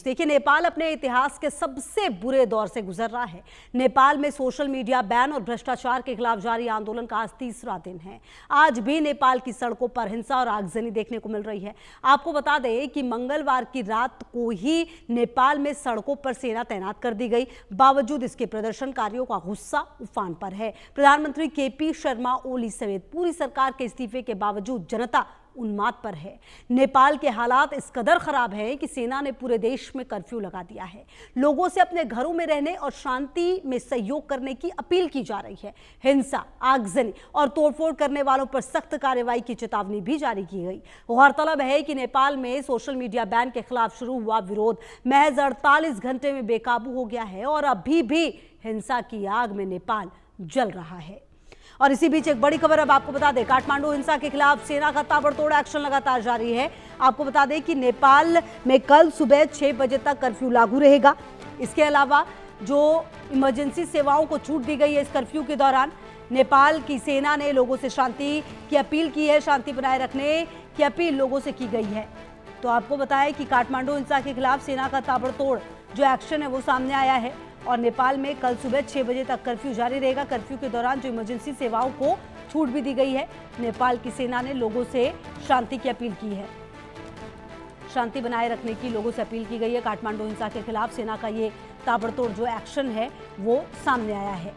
देखिए, नेपाल अपने इतिहास के सबसे बुरे दौर से गुजर रहा है। नेपाल में सोशल मीडिया बैन और भ्रष्टाचार के खिलाफ जारी आंदोलन का आज तीसरा दिन है। आज भी नेपाल की सड़कों पर हिंसा और आगजनी देखने को मिल रही है। आपको बता दें कि मंगलवार की रात को ही नेपाल में सड़कों पर सेना तैनात कर दी गई। बावजूद इसके प्रदर्शनकारियों का गुस्सा उफान पर है। प्रधानमंत्री केपी शर्मा ओली समेत पूरी सरकार के इस्तीफे के बावजूद जनता उन्माद पर है। नेपाल के हालात इस कदर खराब हैं कि सेना ने पूरे देश में कर्फ्यू लगा दिया है। लोगों से अपने घरों में रहने और शांति में सहयोग करने की अपील की जा रही है। हिंसा, आगजनी और तोड़फोड़ करने वालों पर सख्त कार्रवाई की चेतावनी भी जारी की गई। गौरतलब है कि नेपाल में सोशल मीडिया बैन के खिलाफ शुरू हुआ विरोध महज 48 घंटे में बेकाबू हो गया है और अभी भी हिंसा की आग में नेपाल जल रहा है। और इसी बीच एक बड़ी खबर अब आपको बता दें, काठमांडू हिंसा के खिलाफ सेना का ताबड़तोड़ एक्शन लगातार जारी है। आपको बता दें कि नेपाल में कल सुबह 6 बजे तक कर्फ्यू लागू रहेगा। इसके अलावा जो इमरजेंसी सेवाओं को छूट दी गई है इस कर्फ्यू के दौरान, नेपाल की सेना ने लोगों से शांति की अपील की है। शांति बनाए रखने की अपील लोगों से की गई है। तो आपको बताएं कि काठमांडू हिंसा के खिलाफ सेना का ताबड़तोड़ जो एक्शन है वो सामने आया है और नेपाल में कल सुबह 6 बजे तक कर्फ्यू जारी रहेगा। कर्फ्यू के दौरान जो इमरजेंसी सेवाओं को छूट भी दी गई है। नेपाल की सेना ने लोगों से शांति की अपील की है। शांति बनाए रखने की लोगों से अपील की गई है। काठमांडू हिंसा के खिलाफ सेना का ये ताबड़तोड़ जो एक्शन है वो सामने आया है।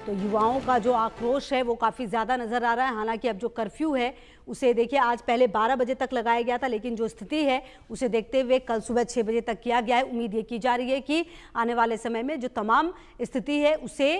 तो युवाओं का जो आक्रोश है वो काफ़ी ज़्यादा नज़र आ रहा है। हालांकि अब जो कर्फ्यू है उसे देखिए आज पहले 12 बजे तक लगाया गया था, लेकिन जो स्थिति है उसे देखते हुए कल सुबह 6 बजे तक किया गया है। उम्मीद ये की जा रही है कि आने वाले समय में जो तमाम स्थिति है उसे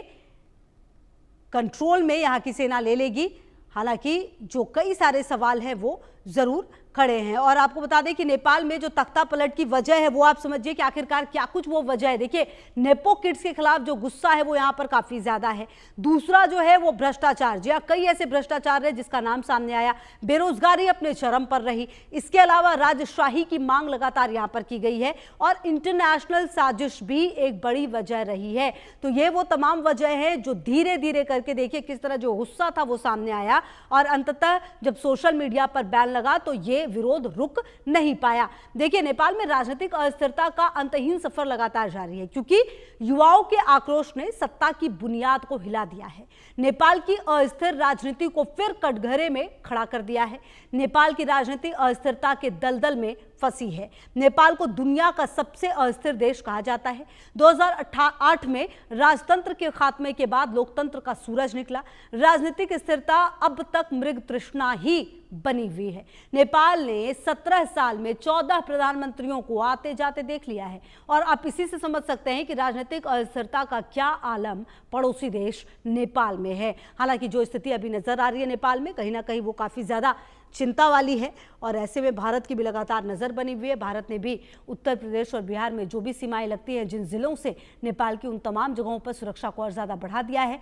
कंट्रोल में यहाँ की सेना ले लेगी। हालांकि जो कई सारे सवाल हैं वो ज़रूर खड़े हैं। और आपको बता दें कि नेपाल में जो तख्ता पलट की वजह है वो आप समझिए कि आखिरकार क्या कुछ वो वजह है। देखिए, नेपो किड्स के खिलाफ जो गुस्सा है वो यहाँ पर काफ़ी ज़्यादा है। दूसरा जो है वो भ्रष्टाचार, जी हाँ, कई ऐसे भ्रष्टाचार है जिसका नाम सामने आया। बेरोजगारी अपने चरम पर रही। इसके अलावा राजशाही की मांग लगातार यहाँ पर की गई है और इंटरनेशनल साजिश भी एक बड़ी वजह रही है। तो ये वो तमाम वजह है जो धीरे धीरे करके देखिए किस तरह जो गुस्सा था वो सामने आया और अंततः जब सोशल मीडिया पर बैन लगा तो ये विरोध रुक नहीं पाया। देखिए, नेपाल में राजनीतिक अस्थिरता का अंतहीन सफर लगातार जारी है क्योंकि युवाओं के आक्रोश ने सत्ता की बुनियाद को हिला दिया है। नेपाल की अस्थिर राजनीति को फिर कटघरे में खड़ा कर दिया है। नेपाल की राजनीति अस्थिरता के दलदल में फंसी है। नेपाल को दुनिया का सबसे अस्थिर देश कहा जाता है। 2008 में राजतंत्र के खात्मे के बाद लोकतंत्र का सूरज निकला। राजनीतिक स्थिरता अब तक मृग तृष्णा ही बनी हुई है। नेपाल ने 17 साल में 14 प्रधानमंत्रियों को आते जाते देख लिया है और आप इसी से समझ सकते हैं कि राजनीतिक अस्थिरता का क्या आलम पड़ोसी देश नेपाल में है। हालांकि जो स्थिति अभी नजर आ रही है नेपाल में, कहीं ना कहीं वो काफ़ी ज़्यादा चिंता वाली है और ऐसे में भारत की भी लगातार नज़र बनी हुई है। भारत ने भी उत्तर प्रदेश और बिहार में जो भी सीमाएं लगती हैं, जिन जिलों से नेपाल की, उन तमाम जगहों पर सुरक्षा को और ज़्यादा बढ़ा दिया है।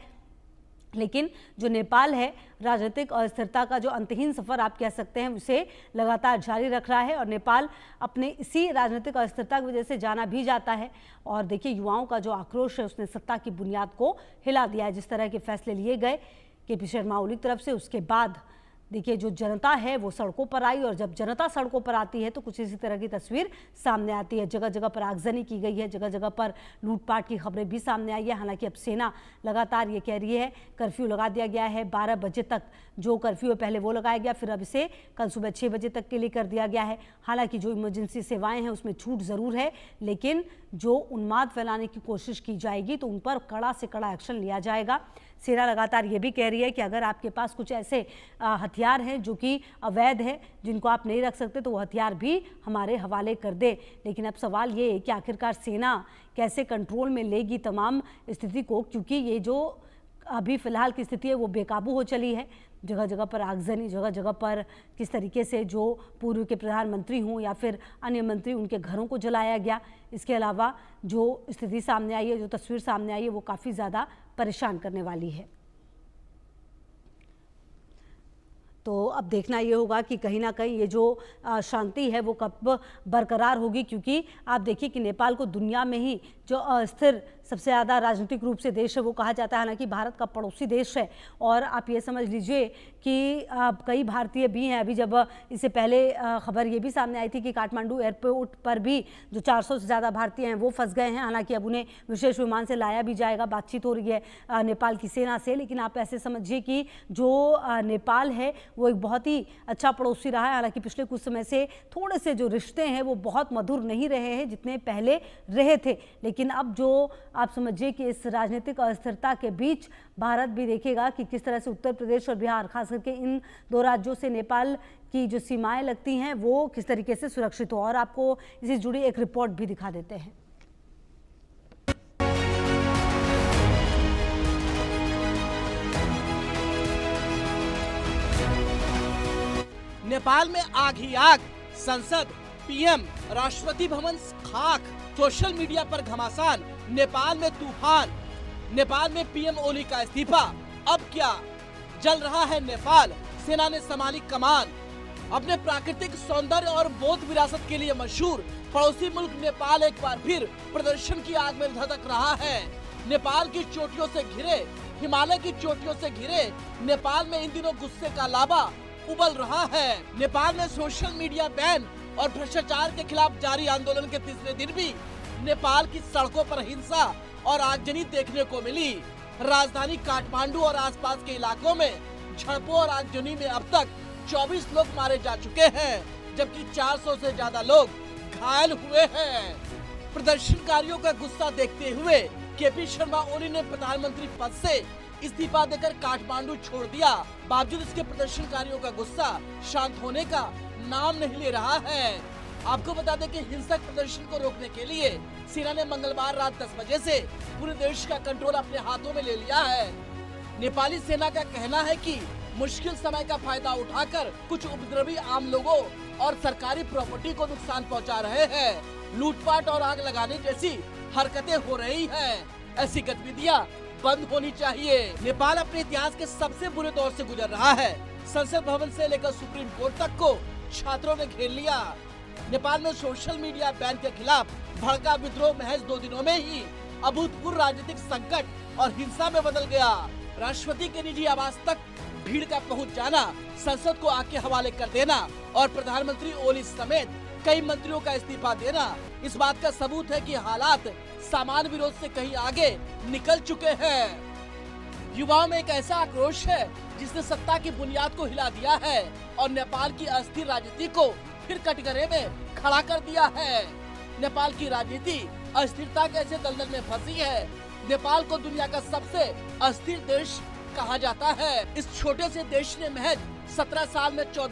लेकिन जो नेपाल है, राजनीतिक अस्थिरता का जो अंतहीन सफर आप कह सकते हैं उसे लगातार जारी रख रहा है और नेपाल अपने इसी राजनीतिक अस्थिरता की वजह से जाना भी जाता है। और देखिए, युवाओं का जो आक्रोश है उसने सत्ता की बुनियाद को हिला दिया है। जिस तरह के फैसले लिए गए केपी शर्मा ओली की तरफ से, उसके बाद देखिए जो जनता है वो सड़कों पर आई और जब जनता सड़कों पर आती है तो कुछ इसी तरह की तस्वीर सामने आती है। जगह जगह पर आगजनी की गई है, जगह जगह पर लूटपाट की खबरें भी सामने आई है। हालांकि अब सेना लगातार ये कह रही है कर्फ्यू लगा दिया गया है। 12 बजे तक जो कर्फ्यू है पहले वो लगाया गया, फिर अब इसे कल सुबह 6 बजे तक के लिए कर दिया गया है। हालांकि जो इमरजेंसी सेवाएं हैं उसमें छूट ज़रूर है, लेकिन जो उन्माद फैलाने की कोशिश की जाएगी तो उन पर कड़ा से कड़ा एक्शन लिया जाएगा। सेना लगातार ये भी कह रही है कि अगर आपके पास कुछ ऐसे हथियार हैं जो कि अवैध है, जिनको आप नहीं रख सकते, तो वो हथियार भी हमारे हवाले कर दे। लेकिन अब सवाल ये है कि आखिरकार सेना कैसे कंट्रोल में लेगी तमाम स्थिति को, क्योंकि ये जो अभी फ़िलहाल की स्थिति है वो बेकाबू हो चली है। जगह जगह पर आगजनी, जगह जगह पर किस तरीके से जो पूर्व के प्रधानमंत्री हों या फिर अन्य मंत्री, उनके घरों को जलाया गया। इसके अलावा जो स्थिति सामने आई है, जो तस्वीर सामने आई है, वो काफ़ी ज़्यादा परेशान करने वाली है। तो अब देखना ये होगा कि कहीं ना कहीं ये जो शांति है वो कब बरकरार होगी, क्योंकि आप देखिए कि नेपाल को दुनिया में ही जो अस्थिर सबसे ज़्यादा राजनीतिक रूप से देश है वो कहा जाता है। हालांकि भारत का पड़ोसी देश है और आप ये समझ लीजिए कि कई भारतीय भी हैं। अभी जब इससे पहले खबर ये भी सामने आई थी कि काठमांडू एयरपोर्ट पर भी जो 400 से ज़्यादा भारतीय हैं वो फंस गए हैं। हालांकि अब उन्हें विशेष विमान से लाया भी जाएगा, बातचीत हो रही है नेपाल की सेना से। लेकिन आप ऐसे समझिए कि जो नेपाल है वो एक बहुत ही अच्छा पड़ोसी रहा है। हालांकि पिछले कुछ समय से थोड़े से जो रिश्ते हैं वो बहुत मधुर नहीं रहे हैं जितने पहले रहे थे। लेकिन अब जो आप समझिए कि इस राजनीतिक अस्थिरता के बीच भारत भी देखेगा कि किस तरह से उत्तर प्रदेश और बिहार, खास करके इन दो राज्यों से नेपाल की जो सीमाएं लगती हैं वो किस तरीके से सुरक्षित हो। और आपको इससे जुड़ी एक रिपोर्ट भी दिखा देते हैं। नेपाल में आग ही आग, संसद, पीएम, राष्ट्रपति भवन खाक, सोशल मीडिया पर घमासान, नेपाल में तूफान, नेपाल में पीएम ओली का इस्तीफा। अब क्या जल रहा है नेपाल, सेना ने संभाली कमान। अपने प्राकृतिक सौंदर्य और बौद्ध विरासत के लिए मशहूर पड़ोसी मुल्क नेपाल एक बार फिर प्रदर्शन की आग में धधक रहा है। नेपाल की चोटियों से घिरे, हिमालय की चोटियों से घिरे नेपाल में इन दिनों गुस्से का लावा उबल रहा है। नेपाल में सोशल मीडिया बैन और भ्रष्टाचार के खिलाफ जारी आंदोलन के तीसरे दिन भी नेपाल की सड़कों पर हिंसा और आगजनी देखने को मिली। राजधानी काठमांडू और आसपास के इलाकों में झड़पों और आगजनी में अब तक 24 लोग मारे जा चुके हैं, जबकि 400 से ज्यादा लोग घायल हुए हैं। प्रदर्शनकारियों का गुस्सा देखते हुए केपी शर्मा ओली ने प्रधानमंत्री पद से इस्तीफा देकर काठमांडू छोड़ दिया। बावजूद इसके प्रदर्शनकारियों का गुस्सा शांत होने का नाम नहीं ले रहा है। आपको बता दें कि हिंसक प्रदर्शन को रोकने के लिए सेना ने मंगलवार रात 10 बजे से पूरे देश का कंट्रोल अपने हाथों में ले लिया है। नेपाली सेना का कहना है कि मुश्किल समय का फायदा उठाकर कुछ उपद्रवी आम लोगों और सरकारी प्रॉपर्टी को नुकसान पहुंचा रहे हैं। लूटपाट और आग लगाने जैसी हरकतें हो रही हैं। ऐसी गतिविधियां बंद होनी चाहिए। नेपाल अपने इतिहास के सबसे बुरे दौर से गुजर रहा है। संसद भवन से लेकर सुप्रीम कोर्ट तक को छात्रों ने घेर लिया। नेपाल में सोशल मीडिया बैन के खिलाफ भड़का विद्रोह महज 2 दिनों में ही अभूतपूर्व राजनीतिक संकट और हिंसा में बदल गया। राष्ट्रपति के निजी आवास तक भीड़ का पहुंच जाना, संसद को आग के हवाले कर देना और प्रधानमंत्री ओली समेत कई मंत्रियों का इस्तीफा देना इस बात का सबूत है कि हालात सामान्य विरोध से कहीं आगे निकल चुके हैं। युवाओं में एक ऐसा आक्रोश है जिसने सत्ता की बुनियाद को हिला दिया है और नेपाल की अस्थिर राजनीति को फिर कटघरे में खड़ा कर दिया है। नेपाल की राजनीति अस्थिरता के ऐसे दलदल में फंसी है। नेपाल को दुनिया का सबसे अस्थिर देश कहा जाता है। इस छोटे से देश ने महज 17 साल में 14